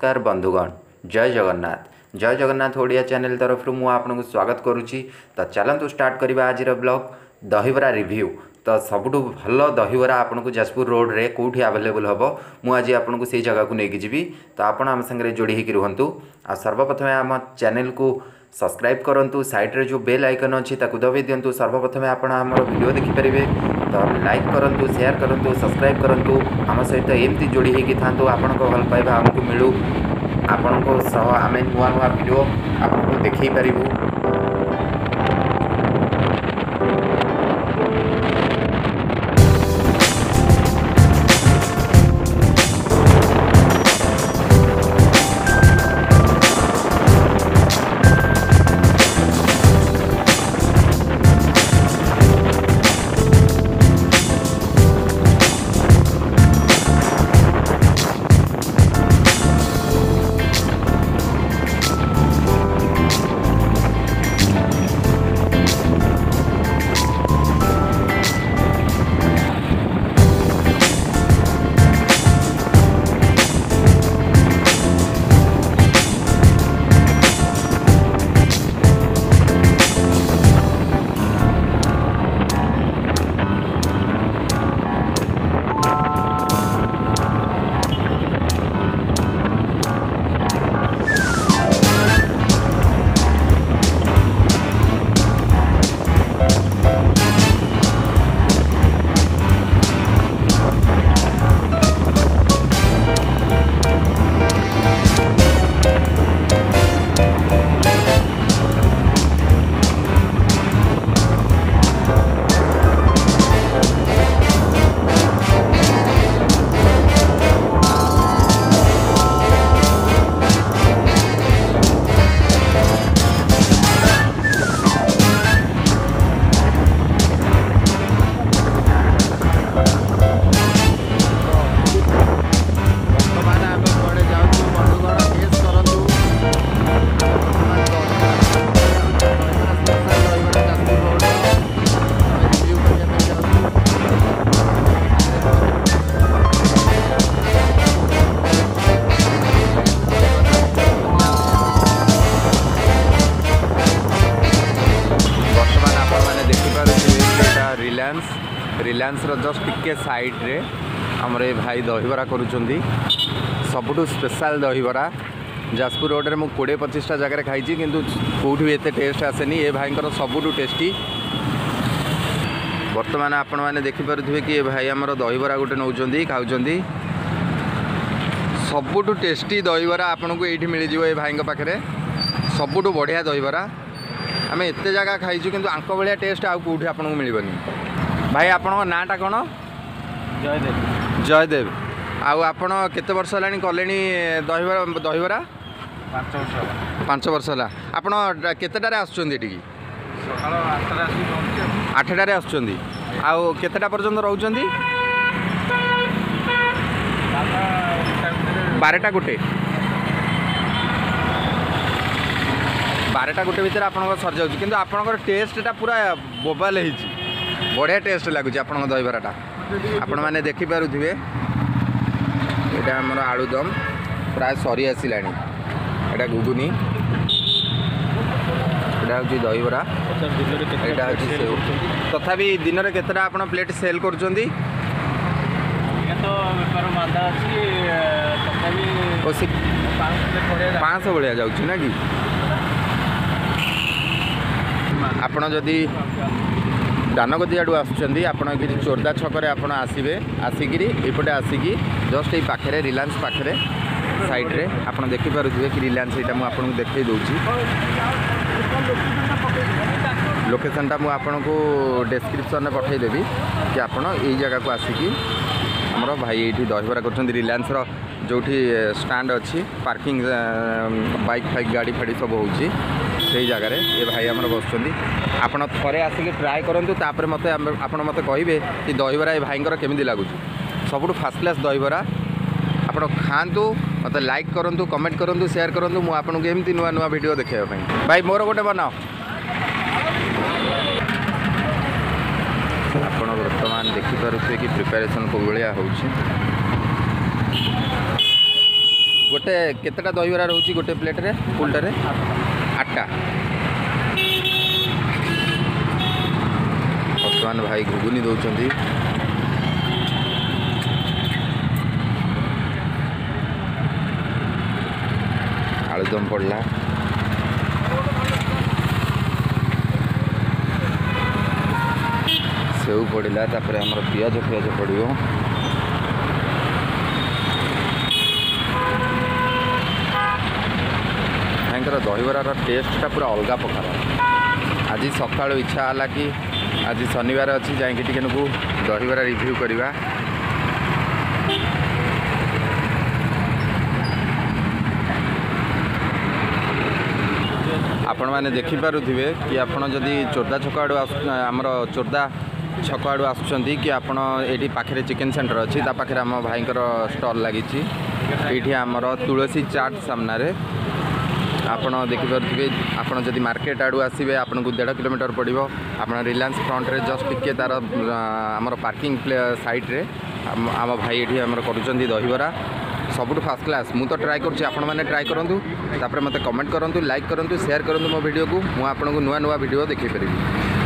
नमस्कार बंधुगण जय जगन्नाथ ओडिया चैनल तरफ मु आपको स्वागत करुच्ची। तो चलतु स्टार्ट करवा आज ब्लॉग दहीबरा रिव्यू। तो सबुठ भल दहीबरा आपको जाजपुर रोड रे कौटी आवेलेबल हम मुझे आपको से जगह को लेकिन जी। तो आप आम सागर जोड़ी होकर रुहतु। आ सर्वप्रथम आम चैनल को सब्सक्राइब करूँ। साइड जो बेल आइकन अच्छी दबाई दिंतु। सर्वप्रथम आप वीडियो देखिपारे तो लाइक करूँ, शेयर करूँ, सब्सक्राइब करूँ। आम सहित एमती जोड़ी होगी था आपण भल पाइबा आमको मिलू। आपण को सह आम नुआ नुआ वीडियो आपको देखई पारिबू। रिलायंस जस्ट टिके साइड रे आमर ये भाई दहीबरा करुँच। सबुठ स्पेशल दहीबरा जाजपुर रोड रे मु 20-25टा जगह खाई किंतु कौटी भी एते टेस्ट आसेनी। ये भाई सबुठ टेस्टी। बर्तमान आपण मैंने देखिपे कि ये भाई आमर दहीबरा गोटे नौ खाऊँ। सबुठ टेस्टी दहीबरा आपन को ये मिल जाए भाई पाखे। सबुठ बढ़िया दहीबरा आम एत जगह खाईचु किंतु आंक भाया टेस्ट आउ कौटी आपको मिलबनी। भाई आपण नाटा कौन? जयदेव। जयदेव आउ आपण केते वर्ष है कले दहीबरा? 5 वर्ष है। आपण केतेटारे आसुचंदी एठी? सकाळ 8टारे आसुचंदी। आउ केतेटा पर्यंत रहउचंदी? 12टा गोटे 12टा गोटे भितर आपन सर जाउची किंतु आपन टेस्टटा पूरा बोबाल होईची। बढ़िया टेस्ट लगुच आप दहीबराटा। आपण मैंने देखिपे यहाँ आमर आलुदम प्राय सरी आसला। यहाँ घुगुनी यहाँ हूँ दहीबरा यहाँ हूँ सेव। तथापि दिन में केतटा आप प्लेट सेल कर 500 भाया जाऊँ ना कि आपण जदि दानगदी आड़ू आसुँच आपड़ कि चोरदा छक आसवे आसिकी एपटे आसिकी जस्ट ये पाखे रिलायंस पाखे साइड रे आप देखिपे कि रिलायंस यहाँ मुझे देखई दूसरी लोकेशनटा मुझे डेस्क्रिप्शन में पठेदेवी कि आप जगह को आसिकी आमर भाई ये दहीबरा कर रिलायंस जो स्टैंड अच्छी पार्किंग बाइक फाइक गाड़ी फाड़ी सब हो जगह ये भाई आम बस आपड़ थे आसिक ट्राए करूँ। मत मत कहे कि दहीबरा ये भाई केमी लगुच। सबुठ फास्ट क्लास दहीबरा आप खातु मत लाइक करूँ, कमेंट करूँ, शेयर करूँ। मुझे एमती नुआ नुआ वीडियो देखापी भाई मोर गोटे बनाओ। आप बर्तमान देखिपे कि प्रिपेरेसन को भाया हो गोटे केतेटा दहीबरा रोचे गोटे प्लेट रे फुलटे 8टा। वर्तमान भाई घुगुनी दौरान आलुदम पड़ला सेव पड़ा तापर आमर पियाज पड़ो भाईंकर दहीबरार टेस्टा पूरा अलग प्रकार। आज सका इच्छा है कि आज शनिवार अच्छी जाकि दहीबरा रिव्यू करवा। आपण मैंने देखिपे कि आपड़ जदि चोरदा छक आड़ आमर चोरदा छक आड़ आसुँच कि आपड़ ये पाखे चिकेन सेंटर अच्छी पाखे आम भाईंकर स्टल लगी ये आमर तुलसी चाट सामने आपड़ देखिपे। आपड़ जदि मार्केट आड़ू आसवे आपन को 1.5 किलोमीटर पड़ो। आप रिलायंस फ्रंट रे जस्ट टिके तार आमर पार्किंग साइड रे आम भाई ये आमर करुँच दहीबरा सबुठ फास्ट क्लास। मु तो ट्राए करुँच आपण मैंने ट्राए करूँ तापर मत कमेंट करूँ लाइक करूँ शेयर करूँ मो वीडियो को मुझे नुआ नुआ वीडियो देखी पारि।